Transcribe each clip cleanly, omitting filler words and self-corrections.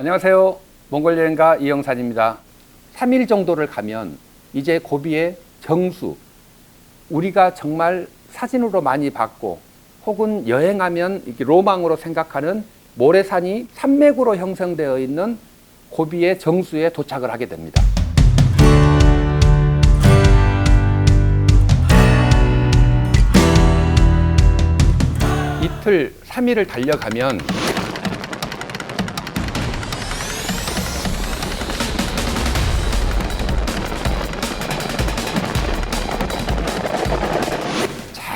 안녕하세요. 몽골 여행가 이영산입니다. 3일 정도를 가면 이제 고비의 정수, 우리가 정말 사진으로 많이 봤고 혹은 여행하면 이렇게 로망으로 생각하는 모래산이 산맥으로 형성되어 있는 고비의 정수에 도착을 하게 됩니다. 이틀, 3일을 달려가면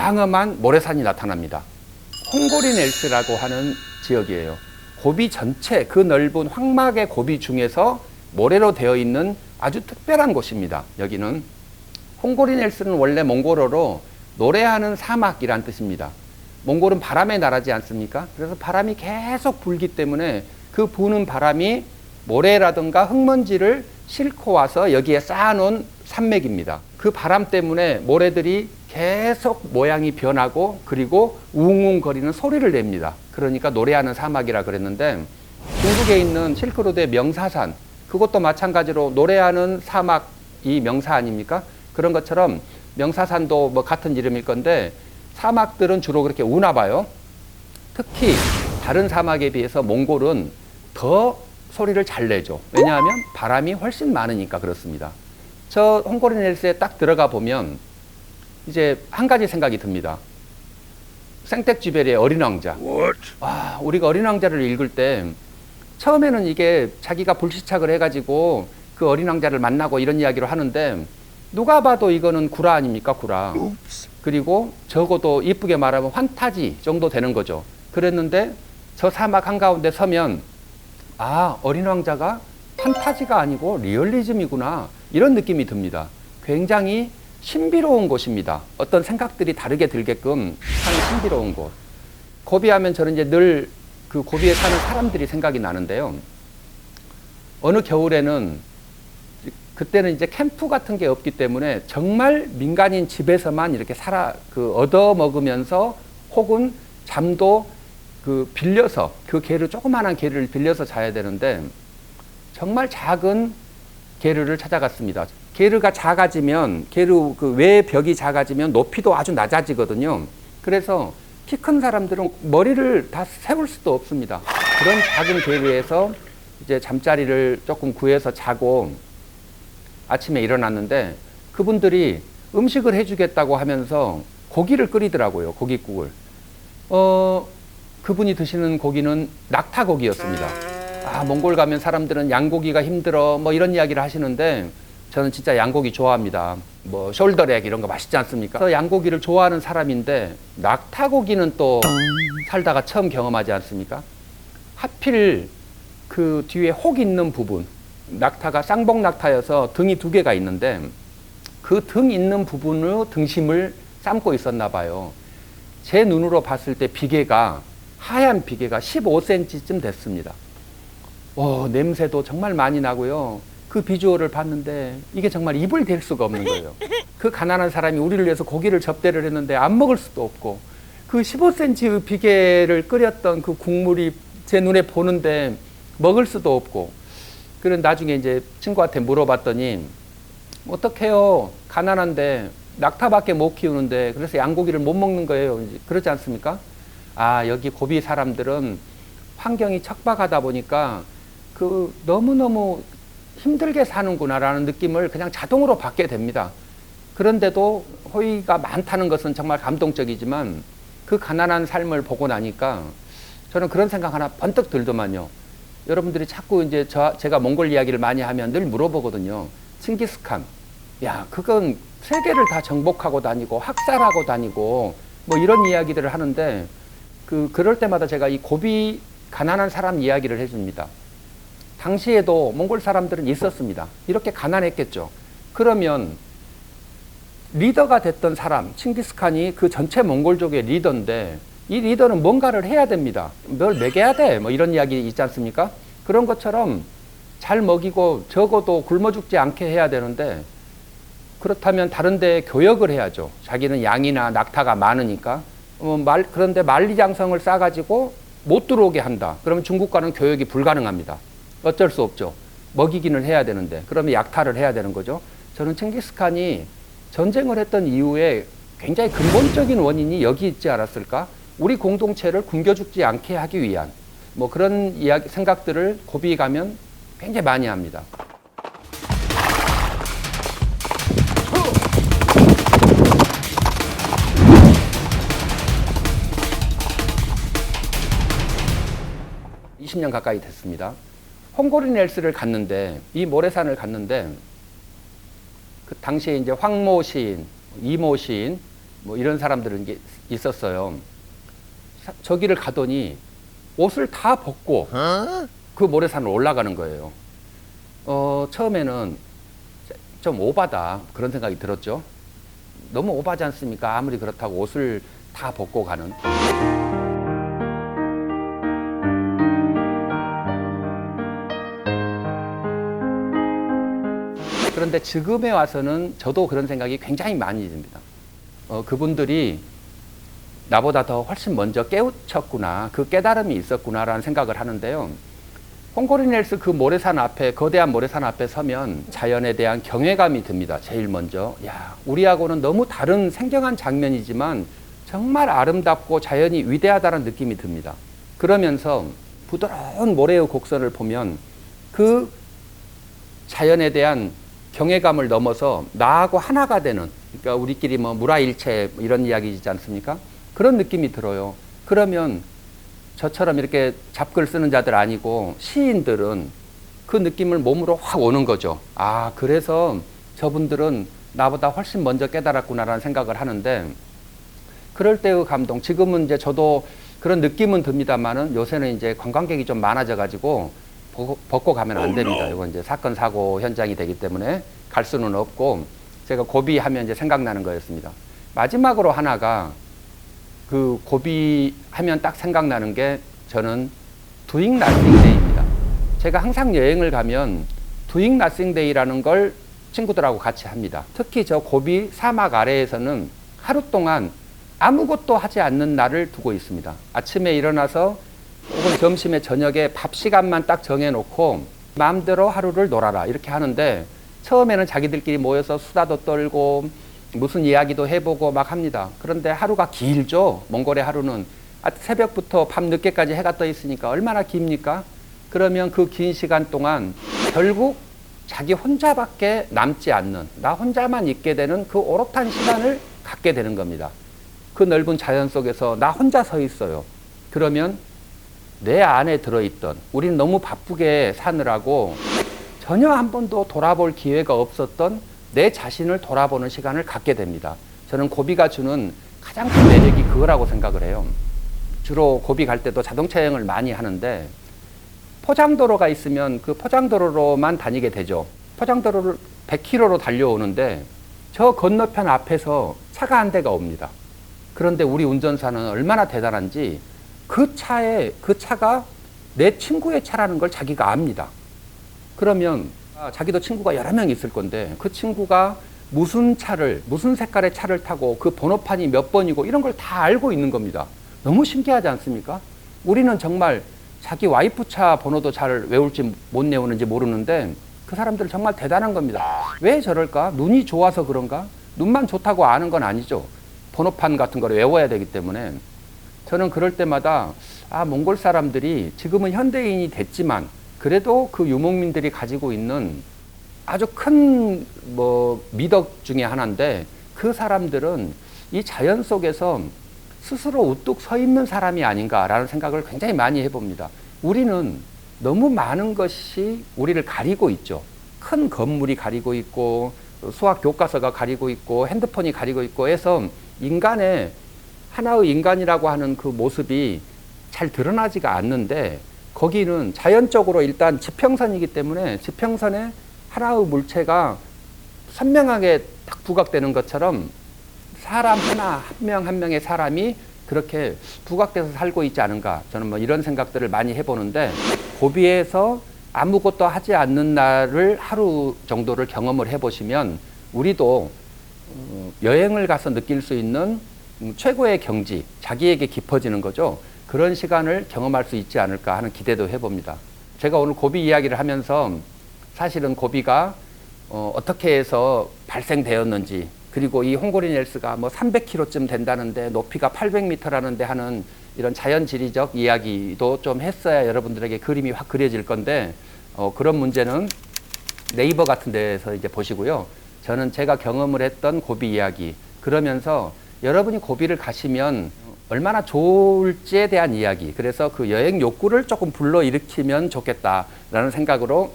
장엄한 모래산이 나타납니다. 홍고린 헬스라고 하는 지역이에요. 고비 전체 그 넓은 황막의 고비 중에서 모래로 되어 있는 아주 특별한 곳입니다. 여기는 홍고린 헬스는 원래 몽골어로 노래하는 사막이란 뜻입니다. 몽골은 바람의 나라지 않습니까? 그래서 바람이 계속 불기 때문에 그 부는 바람이 모래라든가 흙먼지를 싣고 와서 여기에 쌓아놓은 산맥입니다. 그 바람 때문에 모래들이 계속 모양이 변하고 그리고 웅웅거리는 소리를 냅니다. 그러니까 노래하는 사막이라 그랬는데, 중국에 있는 실크로드의 명사산, 그것도 마찬가지로 노래하는 사막이 명사 아닙니까? 그런 것처럼 명사산도 뭐 같은 이름일 건데 사막들은 주로 그렇게 우나 봐요. 특히 다른 사막에 비해서 몽골은 더 소리를 잘 내죠. 왜냐하면 바람이 훨씬 많으니까 그렇습니다. 저 홍고린 헬스에 딱 들어가 보면 이제 한 가지 생각이 듭니다. 생텍쥐베리의 어린 왕자. 와, 우리가 어린 왕자를 읽을 때 처음에는 이게 자기가 불시착을 해가지고 그 어린 왕자를 만나고 이런 이야기를 하는데, 누가 봐도 이거는 구라 아닙니까? 구라. 그리고 적어도 이쁘게 말하면 환타지 정도 되는 거죠. 그랬는데 저 사막 한가운데 서면 아, 어린 왕자가 판타지가 아니고 리얼리즘이구나, 이런 느낌이 듭니다. 굉장히 신비로운 곳입니다. 어떤 생각들이 다르게 들게끔 하는 신비로운 곳. 고비하면 저는 이제 늘 그 고비에 사는 사람들이 생각이 나는데요. 어느 겨울에는 그때는 이제 캠프 같은 게 없기 때문에 정말 민간인 집에서만 이렇게 얻어 먹으면서 혹은 잠도 빌려서 그 조그마한 게르를 빌려서 자야 되는데, 정말 작은 게르를 찾아갔습니다. 게르가 작아지면, 게르 그 외 벽이 작아지면 높이도 아주 낮아지거든요. 그래서 키 큰 사람들은 머리를 다 세울 수도 없습니다. 그런 작은 게르에서 이제 잠자리를 조금 구해서 자고 아침에 일어났는데, 그분들이 음식을 해주겠다고 하면서 고기를 끓이더라고요. 고깃국을. 그분이 드시는 고기는 낙타고기였습니다. 아, 몽골 가면 사람들은 양고기가 힘들어 뭐 이런 이야기를 하시는데, 저는 진짜 양고기 좋아합니다. 뭐 숄더렉 이런 거 맛있지 않습니까? 그래서 양고기를 좋아하는 사람인데 낙타고기는 또 살다가 처음 경험하지 않습니까? 하필 그 뒤에 혹 있는 부분, 낙타가 쌍복 낙타여서 등이 2개가 있는데 그 등 있는 부분으로 등심을 삶고 있었나 봐요. 제 눈으로 봤을 때 하얀 비계가 15cm쯤 됐습니다. 냄새도 정말 많이 나고요. 그 비주얼을 봤는데 이게 정말 입을 댈 수가 없는 거예요. 그 가난한 사람이 우리를 위해서 고기를 접대를 했는데 안 먹을 수도 없고, 그 15cm 비계를 끓였던 그 국물이 제 눈에 보는데 먹을 수도 없고, 그런 나중에 이제 친구한테 물어봤더니 어떡해요, 가난한데 낙타밖에 못 키우는데 그래서 양고기를 못 먹는 거예요. 그렇지 않습니까? 아, 여기 고비 사람들은 환경이 척박하다 보니까 너무너무 힘들게 사는구나라는 느낌을 그냥 자동으로 받게 됩니다. 그런데도 호의가 많다는 것은 정말 감동적이지만 그 가난한 삶을 보고 나니까 저는 그런 생각 하나 번뜩 들더만요. 여러분들이 자꾸 이제 제가 몽골 이야기를 많이 하면 늘 물어보거든요. 칭기스칸, 야, 그건 세계를 다 정복하고 다니고 학살하고 다니고 뭐 이런 이야기들을 하는데, 그럴 때마다 제가 이 고비 가난한 사람 이야기를 해줍니다. 당시에도 몽골 사람들은 있었습니다. 이렇게 가난했겠죠. 그러면 리더가 됐던 사람, 칭기스칸이 그 전체 몽골족의 리더인데, 이 리더는 뭔가를 해야 됩니다. 뭘 먹여야 돼, 뭐 이런 이야기 있지 않습니까? 그런 것처럼 잘 먹이고 적어도 굶어 죽지 않게 해야 되는데, 그렇다면 다른 데 교역을 해야죠. 자기는 양이나 낙타가 많으니까. 그런데 만리장성을 쌓아가지고 못 들어오게 한다. 그러면 중국과는 교역이 불가능합니다. 어쩔 수 없죠. 먹이기는 해야 되는데 그러면 약탈을 해야 되는 거죠. 저는 칭기스칸이 전쟁을 했던 이후에 굉장히 근본적인 원인이 여기 있지 않았을까? 우리 공동체를 굶겨 죽지 않게 하기 위한 뭐 그런 이야기 생각들을 고비 가면 굉장히 많이 합니다. (20) 년 가까이 됐습니다. 홍고린 헬스를 갔는데 이 모래산을 갔는데 그 당시에 이제 황모 시인, 이모 시인 뭐 이런 사람들은 이게 있었어요. 저기를 가더니 옷을 다 벗고 그 모래산을 올라가는 거예요. 처음에는 좀 오바다 그런 생각이 들었죠. 너무 오바지 않습니까? 아무리 그렇다고 옷을 다 벗고 가는. 그런데 지금에 와서는 저도 그런 생각이 굉장히 많이 듭니다. 그분들이 나보다 더 훨씬 먼저 깨우쳤구나, 그 깨달음이 있었구나라는 생각을 하는데요. 홍고린 헬스 그 모래산 앞에, 거대한 모래산 앞에 서면 자연에 대한 경외감이 듭니다. 제일 먼저. 야, 우리하고는 너무 다른 생경한 장면이지만 정말 아름답고 자연이 위대하다는 느낌이 듭니다. 그러면서 부드러운 모래의 곡선을 보면 그 자연에 대한 경외감을 넘어서 나하고 하나가 되는, 그러니까 우리끼리 뭐 무라일체 이런 이야기이지 않습니까? 그런 느낌이 들어요. 그러면 저처럼 이렇게 잡글 쓰는 자들 아니고 시인들은 그 느낌을 몸으로 확 오는 거죠. 아, 그래서 저분들은 나보다 훨씬 먼저 깨달았구나라는 생각을 하는데, 그럴 때의 감동, 지금은 이제 저도 그런 느낌은 듭니다만은 요새는 이제 관광객이 좀 많아져 가지고 벗고 가면 안 됩니다. 이건 이제 사건 사고 현장이 되기 때문에 갈 수는 없고, 제가 고비하면 이제 생각나는 거였습니다. 마지막으로 하나가, 그 고비하면 딱 생각나는 게 저는 Doing Nothing Day입니다. 제가 항상 여행을 가면 Doing Nothing Day라는 걸 친구들하고 같이 합니다. 특히 저 고비 사막 아래에서는 하루 동안 아무것도 하지 않는 날을 두고 있습니다. 아침에 일어나서 혹은 점심에 저녁에 밥 시간만 딱 정해놓고 마음대로 하루를 놀아라 이렇게 하는데, 처음에는 자기들끼리 모여서 수다도 떨고 무슨 이야기도 해보고 막 합니다. 그런데 하루가 길죠. 몽골의 하루는 새벽부터 밤 늦게까지 해가 떠 있으니까 얼마나 깁니까? 그러면 그 긴 시간 동안 결국 자기 혼자밖에 남지 않는, 나 혼자만 있게 되는 그 오롯한 시간을 갖게 되는 겁니다. 그 넓은 자연 속에서 나 혼자 서 있어요. 그러면 내 안에 들어있던, 우리는 너무 바쁘게 사느라고 전혀 한 번도 돌아볼 기회가 없었던 내 자신을 돌아보는 시간을 갖게 됩니다. 저는 고비가 주는 가장 큰 매력이 그거라고 생각을 해요. 주로 고비 갈 때도 자동차 여행을 많이 하는데 포장도로가 있으면 그 포장도로로만 다니게 되죠. 포장도로를 100km로 달려오는데 저 건너편 앞에서 차가 한 대가 옵니다. 그런데 우리 운전사는 얼마나 대단한지 그 차가 내 친구의 차라는 걸 자기가 압니다. 그러면 자기도 친구가 여러 명 있을 건데 그 친구가 무슨 색깔의 차를 타고 그 번호판이 몇 번이고 이런 걸 다 알고 있는 겁니다. 너무 신기하지 않습니까? 우리는 정말 자기 와이프 차 번호도 잘 외울지 못 외우는지 모르는데 그 사람들은 정말 대단한 겁니다. 왜 저럴까? 눈이 좋아서 그런가? 눈만 좋다고 아는 건 아니죠. 번호판 같은 걸 외워야 되기 때문에. 저는 그럴 때마다 몽골 사람들이 지금은 현대인이 됐지만 그래도 그 유목민들이 가지고 있는 아주 큰 미덕 중에 하나인데, 그 사람들은 이 자연 속에서 스스로 우뚝 서 있는 사람이 아닌가라는 생각을 굉장히 많이 해봅니다. 우리는 너무 많은 것이 우리를 가리고 있죠. 큰 건물이 가리고 있고 수학 교과서가 가리고 있고 핸드폰이 가리고 있고 해서 하나의 인간이라고 하는 그 모습이 잘 드러나지가 않는데, 거기는 자연적으로 일단 지평선이기 때문에 지평선에 하나의 물체가 선명하게 딱 부각되는 것처럼 사람 한 명 한 명의 사람이 그렇게 부각돼서 살고 있지 않은가, 저는 이런 생각들을 많이 해보는데, 고비에서 아무것도 하지 않는 날을 하루 정도를 경험을 해보시면 우리도 여행을 가서 느낄 수 있는 최고의 경지, 자기에게 깊어지는 거죠. 그런 시간을 경험할 수 있지 않을까 하는 기대도 해봅니다. 제가 오늘 고비 이야기를 하면서 사실은 고비가 어떻게 해서 발생되었는지, 그리고 이 홍고리 nel스가 뭐 300km쯤 된다는데 높이가 800m라는데 하는 이런 자연지리적 이야기도 좀 했어야 여러분들에게 그림이 확 그려질 건데, 그런 문제는 네이버 같은 데서 이제 보시고요. 저는 제가 경험을 했던 고비 이야기, 그러면서 여러분이 고비를 가시면 얼마나 좋을지에 대한 이야기, 그래서 그 여행 욕구를 조금 불러일으키면 좋겠다라는 생각으로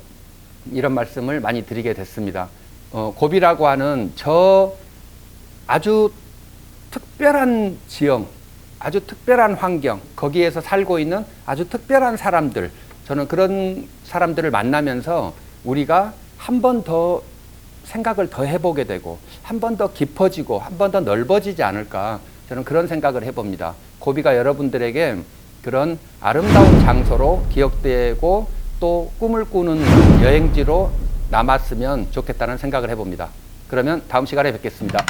이런 말씀을 많이 드리게 됐습니다. 고비라고 하는 저 아주 특별한 지형, 아주 특별한 환경, 거기에서 살고 있는 아주 특별한 사람들, 저는 그런 사람들을 만나면서 우리가 한 번 더 생각을 더 해보게 되고 한 번 더 깊어지고 한 번 더 넓어지지 않을까, 저는 그런 생각을 해봅니다. 고비가 여러분들에게 그런 아름다운 장소로 기억되고 또 꿈을 꾸는 여행지로 남았으면 좋겠다는 생각을 해봅니다. 그러면 다음 시간에 뵙겠습니다.